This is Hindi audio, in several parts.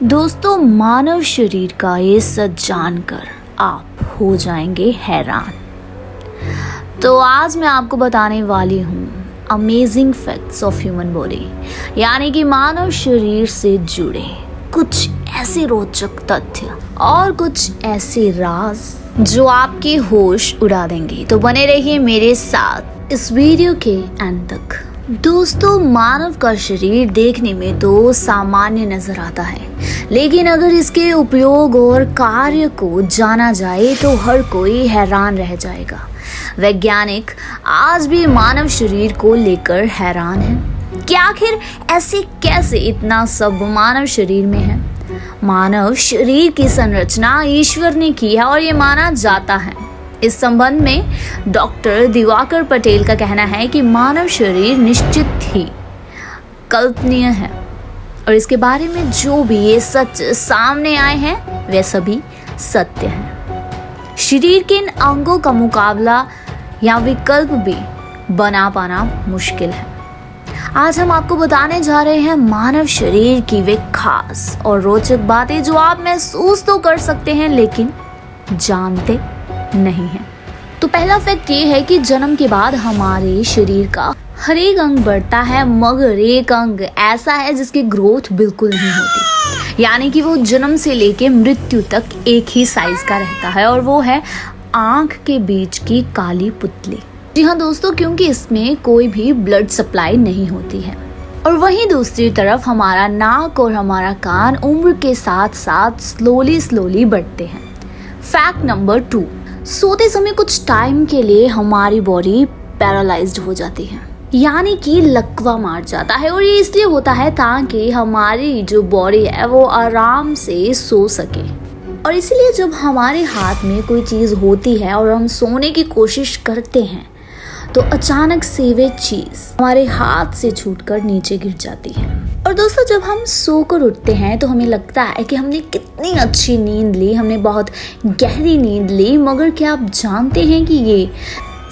दोस्तों, मानव शरीर का ये सच जानकर आप हो जाएंगे हैरान। तो आज मैं आपको बताने वाली हूँ amazing facts of human body, यानी कि मानव शरीर से जुड़े कुछ ऐसे रोचक तथ्य और कुछ ऐसे राज जो आपके होश उड़ा देंगे। तो बने रहिए मेरे साथ इस वीडियो के अंत तक। दोस्तों, मानव का शरीर देखने में तो सामान्य नजर आता है, लेकिन अगर इसके उपयोग और कार्य को जाना जाए तो हर कोई हैरान रह जाएगा। वैज्ञानिक आज भी मानव शरीर को लेकर हैरान हैं कि आखिर ऐसे कैसे इतना सब मानव शरीर में है। मानव शरीर की संरचना ईश्वर ने की है और ये माना जाता है। इस संबंध में डॉक्टर दिवाकर पटेल का कहना है कि मानव शरीर निश्चित ही कल्पनीय है और इसके बारे में जो भी ये सच सामने आए हैं वे सभी सत्य हैं। शरीर के इन अंगों का मुकाबला या विकल्प भी बना पाना मुश्किल है। आज हम आपको बताने जा रहे हैं मानव शरीर की वे खास और रोचक बातें जो आप महसूस तो कर सकते हैं लेकिन जानते नहीं है। तो पहला फैक्ट ये है कि जन्म के बाद हमारे शरीर का हर एक अंग बढ़ता है, मगर एक अंग ऐसा है जिसकी ग्रोथ बिल्कुल नहीं होती, यानी कि वो जन्म से लेके मृत्यु तक एक ही साइज का रहता है और वो है आंख के बीच की काली पुतली। जी हाँ दोस्तों, क्योंकि इसमें कोई भी ब्लड सप्लाई नहीं होती है। और वहीं दूसरी तरफ हमारा नाक और हमारा कान उम्र के साथ साथ स्लोली बढ़ते हैं। फैक्ट नंबर 2, सोते समय कुछ टाइम के लिए हमारी बॉडी पैरालाइज्ड हो जाती है, यानी कि लकवा मार जाता है। और ये इसलिए होता है ताकि हमारी जो बॉडी है वो आराम से सो सके। और इसलिए जब हमारे हाथ में कोई चीज़ होती है और हम सोने की कोशिश करते हैं तो अचानक से वे चीज़ हमारे हाथ से छूटकर नीचे गिर जाती है। और दोस्तों, जब हम सोकर उठते हैं तो हमें लगता है कि हमने कितनी अच्छी नींद ली, हमने बहुत गहरी नींद ली, मगर क्या आप जानते हैं कि ये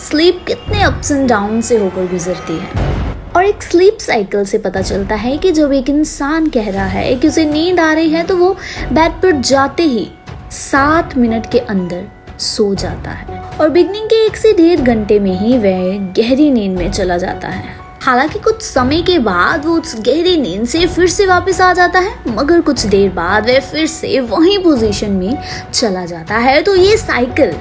स्लीप कितने अप्स एंड डाउन से होकर गुजरती है। और एक स्लीप साइकिल से पता चलता है कि जब एक इंसान कह रहा है कि उसे नींद आ रही है तो वो बेड पर जाते ही 7 मिनट के अंदर सो जाता है और बिगनिंग के 1 से 1.5 घंटे में ही वह गहरी नींद में चला जाता है। हालांकि कुछ समय के बाद वो उस गहरी नींद से फिर से वापस आ जाता है, मगर कुछ देर बाद वह फिर से वही पोजीशन में चला जाता है। तो ये साइकिल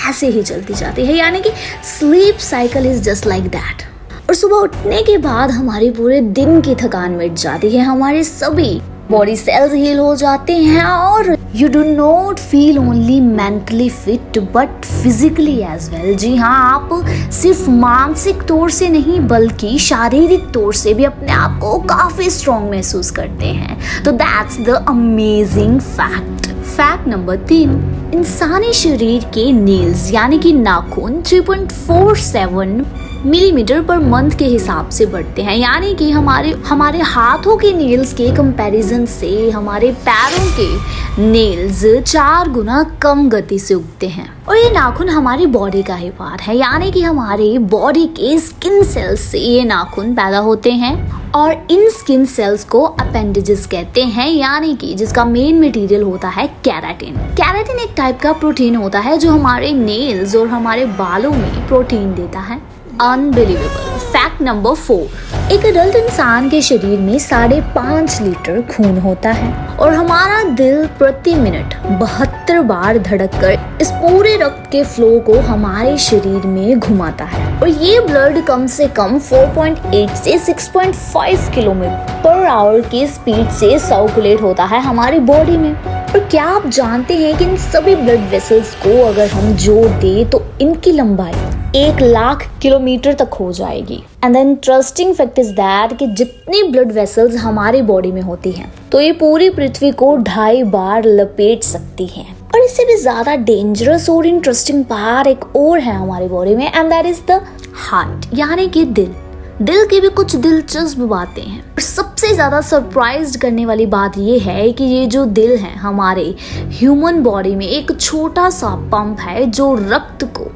ऐसे ही चलती जाती है, यानी कि sleep cycle is just like that. और सुबह उठने के बाद हमारी पूरे दिन की थकान मिट जाती है, हमारे सभी बॉडी सेल्स हील हो जाते हैं और you do not feel only mentally fit but physically as well. जी हाँ, आप सिर्फ मानसिक तौर से नहीं बल्कि शारीरिक तौर से भी अपने आप को काफी स्ट्रॉन्ग महसूस करते हैं। तो that's the amazing fact. Fact number 3, इंसानी शरीर के नेल्स यानी कि नाखून 3.47 मिलीमीटर पर मंथ के हिसाब से बढ़ते हैं, यानी कि हमारे हाथों के नेल्स के कंपैरिजन से हमारे पैरों के नेल्स 4 गुना कम गति से उगते हैं। और ये नाखून हमारी बॉडी का ही पार्ट है, यानी कि हमारे बॉडी के स्किन सेल्स से ये नाखून पैदा होते हैं और इन स्किन सेल्स को अपेंडेजेस कहते हैं, यानी कि जिसका मेन मटेरियल होता है केराटिन। केराटिन एक टाइप का प्रोटीन होता है जो हमारे नेल्स और हमारे बालों में प्रोटीन देता है। अनबिलीवेबल। फैक्ट नंबर 4, एक अडल्ट इंसान के शरीर में 5.5 लीटर खून होता है और हमारा दिल प्रति मिनट 72 बार धड़ककर इस पूरे रक्त के फ्लो को हमारे शरीर में घुमाता है। और ये ब्लड कम से कम 4.8 से 6.5 किलोमीटर पर आवर की स्पीड से सर्कुलेट होता है हमारी बॉडी में। और क्या आप जानते हैं कि इन सभी ब्लड वेसल्स को अगर हम जोड़ दें तो इनकी लंबाई 1 लाख किलोमीटर तक हो जाएगी। And the interesting fact is that कि जितनी ब्लड वेसल्स हमारी बॉडी में होती हैं तो ये पूरी पृथ्वी को 2.5 बार लपेट सकती हैं। और इससे भी ज्यादा डेंजरस और इंटरेस्टिंग पार्ट एक और है हमारी बॉडी में, and that is the heart, यानी कि दिल। दिल की भी कुछ दिलचस्प बातें हैं। और सबसे ज्यादा सरप्राइज करने वाली बात यह है कि ये जो दिल है हमारे ह्यूमन बॉडी में एक छोटा सा पंप है जो रक्त को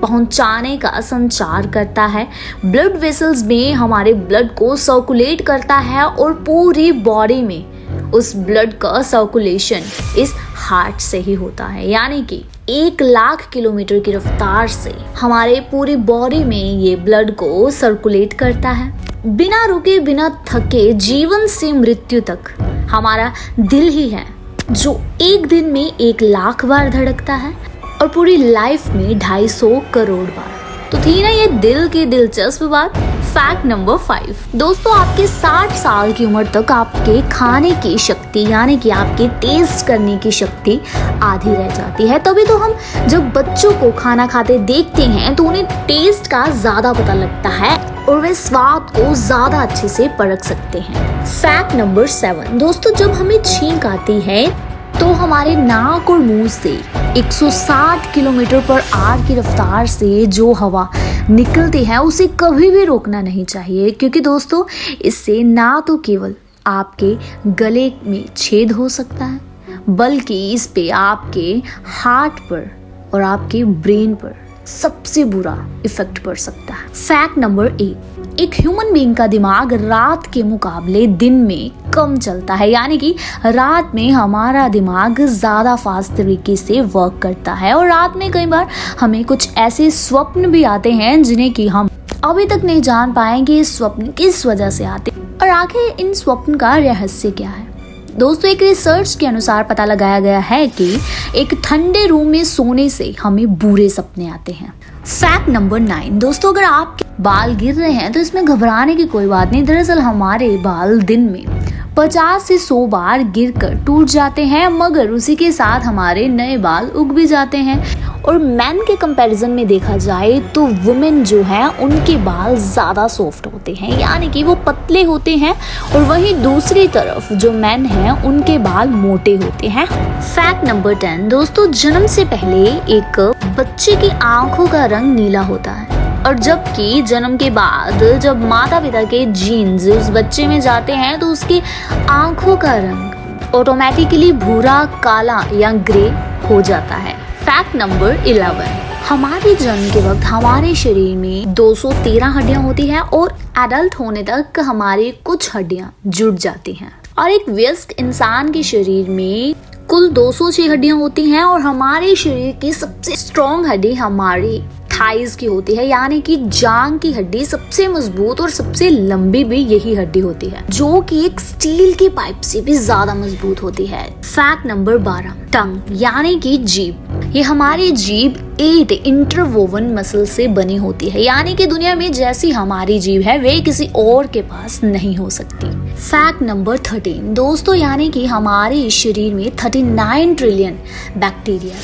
पहुंचाने का संचार करता है, ब्लड वेसल्स में हमारे ब्लड को सर्कुलेट करता है और पूरी बॉडी में उस ब्लड का सर्कुलेशन इस हार्ट से ही होता है, यानी कि 1,00,000 किलोमीटर की रफ्तार से हमारे पूरी बॉडी में ये ब्लड को सर्कुलेट करता है। बिना रुके बिना थके जीवन से मृत्यु तक हमारा दिल ही है जो एक दिन में 1,00,000 बार धड़कता है और पूरी लाइफ में 250 करोड़ बार। तो थी ना ये दिल की दिलचस्प बात। फैक्ट नंबर 5 दोस्तों, आपके 60 साल की उम्र तक आपके खाने की शक्ति यानी कि आपके टेस्ट करने की शक्ति आधी रह जाती है। तभी तो हम जब बच्चों को खाना खाते देखते हैं तो उन्हें टेस्ट का ज्यादा पता लगता है और वे स्वाद को ज्यादा अच्छे से परख सकते हैं। फैक्ट नंबर 7 दोस्तों, जब हमें छींक आती है तो हमारे नाक और मुंह से 160 किलोमीटर पर आवर की रफ्तार से जो हवा निकलती है उसे कभी भी रोकना नहीं चाहिए, क्योंकि दोस्तों इससे ना तो केवल आपके गले में छेद हो सकता है बल्कि इस पे आपके हार्ट पर और आपके ब्रेन पर सबसे बुरा इफेक्ट पड़ सकता है। फैक्ट नंबर 8 एक ह्यूमन बीइंग का दिमाग रात के मुकाबले दिन में कम चलता है, यानी कि रात में हमारा दिमाग ज्यादा फास्ट तरीके से वर्क करता है और रात में कई बार हमें कुछ ऐसे स्वप्न भी आते हैं जिन्हें कि हम अभी तक नहीं जान पाएंगे इस स्वप्न किस वजह से आते और आखिर इन स्वप्न का रहस्य क्या है। दोस्तों एक रिसर्च के अनुसार पता लगाया गया है कि एक ठंडे रूम में सोने से हमें बुरे सपने आते हैं। फैक्ट नंबर 9 दोस्तों, अगर आपके बाल गिर रहे हैं तो इसमें घबराने की कोई बात नहीं। दरअसल हमारे बाल दिन में 50 से 100 बार गिरकर टूट जाते हैं, मगर उसी के साथ हमारे नए बाल उग भी जाते हैं। और मैन के कंपैरिजन में देखा जाए तो वुमेन जो है उनके बाल ज़्यादा सॉफ्ट होते हैं, यानी कि वो पतले होते हैं, और वहीं दूसरी तरफ जो मैन हैं उनके बाल मोटे होते हैं। फैक्ट नंबर 10 दोस्तों, जन्म से पहले एक बच्चे की आंखों का रंग नीला होता है और जबकि जन्म के बाद जब माता पिता के जीन्स उस बच्चे में जाते हैं तो उसकी आंखों का रंग ऑटोमेटिकली भूरा, काला या ग्रे हो जाता है। फैक्ट नंबर 11 हमारे जन्म के वक्त हमारे शरीर में 213 हड्डियां होती हैं और एडल्ट होने तक हमारी कुछ हड्डियां जुड़ जाती हैं और एक वयस्क इंसान के शरीर में कुल 206 हड्डियां होती हैं और हमारे शरीर की सबसे स्ट्रॉन्ग हड्डी हमारी थाइज की होती है, यानी कि जांग की हड्डी सबसे मजबूत और सबसे लंबी भी यही हड्डी होती है, जो कि एक स्टील की पाइप से भी ज्यादा मजबूत होती है। फैक्ट नंबर 12 टंग यानी कि जीभ। ये हमारी जीभ 8 इंटरवोवन मसल से बनी होती है, यानी कि दुनिया में जैसी हमारी जीभ है वे किसी और के पास नहीं हो सकती। फैक्ट नंबर 13 दोस्तों, यानी कि हमारे शरीर में 39 ट्रिलियन बैक्टीरिया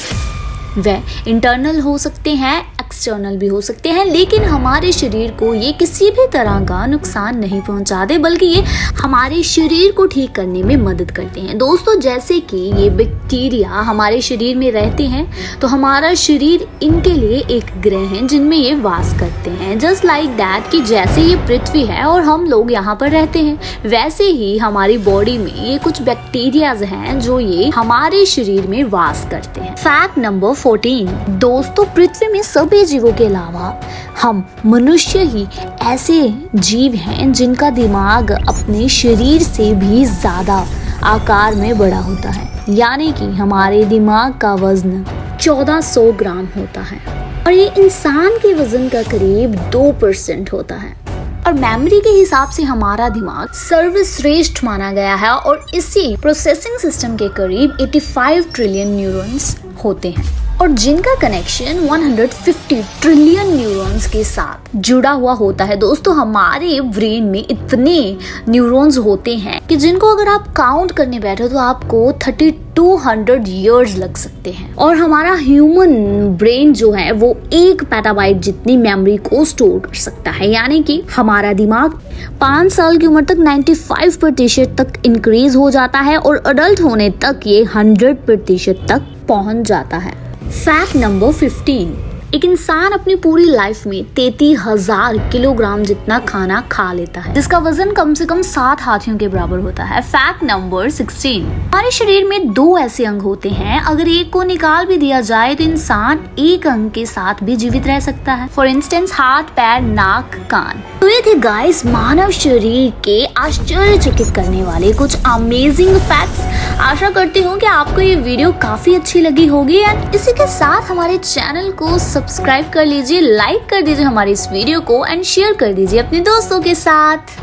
वह इंटरनल हो सकते हैं, एक्सटर्नल भी हो सकते हैं, लेकिन हमारे शरीर को ये किसी भी तरह का नुकसान नहीं पहुंचाते बल्कि ये हमारे शरीर को ठीक करने में मदद करते हैं। दोस्तों जैसे कि ये बैक्टीरिया हमारे शरीर में रहते हैं तो हमारा शरीर इनके लिए एक ग्रह है जिनमें ये वास करते हैं। जस्ट लाइक दैट कि जैसे ये पृथ्वी है और हम लोग यहाँ पर रहते हैं, वैसे ही हमारी बॉडी में ये कुछ बैक्टीरियाज हैं जो ये हमारे शरीर में वास करते हैं। फैक्ट नंबर 14 दोस्तों, पृथ्वी में सभी जीवों के अलावा हम मनुष्य ही ऐसे जीव हैं जिनका दिमाग अपने शरीर से भी ज्यादा आकार में बड़ा होता है, यानी कि हमारे दिमाग का वजन 1400 ग्राम होता है और ये इंसान के वजन का करीब 2% होता है। और मेमोरी के हिसाब से हमारा दिमाग सर्वश्रेष्ठ माना गया है और इसी प्रोसेसिंग सिस्टम के करीब 85 ट्रिलियन न्यूरॉन्स होते हैं और जिनका कनेक्शन 150 ट्रिलियन न्यूरॉन्स के साथ जुड़ा हुआ होता है। दोस्तों हमारे ब्रेन में इतने न्यूरॉन्स होते हैं कि जिनको अगर आप काउंट करने बैठो तो आपको 3200 ईयर्स लग सकते हैं और हमारा ह्यूमन ब्रेन जो है वो 1 पेटाबाइट जितनी मेमोरी को स्टोर कर सकता है, यानी कि हमारा दिमाग 5 साल की उम्र तक 95% तक इंक्रीज हो जाता है और अडल्ट होने तक ये 100% तक पहुंच जाता है। फैक्ट नंबर 15 एक इंसान अपनी पूरी लाइफ में 33,000 किलोग्राम जितना खाना खा लेता है, जिसका वजन कम से कम 7 हाथियों के बराबर होता है। फैक्ट नंबर 16, हमारे शरीर में 2 ऐसे अंग होते हैं, अगर एक को निकाल भी दिया जाए तो इंसान एक अंग के साथ भी जीवित रह सकता है। फॉर इंस्टेंस हाथ, पैर, नाक, कान। तो ये थे गाइस मानव शरीर के आश्चर्यचकित करने वाले कुछ अमेजिंग फैक्ट्स। आशा करती हूँ कि आपको ये वीडियो काफी अच्छी लगी होगी एंड इसी के साथ हमारे चैनल को सब्सक्राइब कर लीजिए, लाइक कर दीजिए हमारी इस वीडियो को एंड शेयर कर दीजिए अपने दोस्तों के साथ।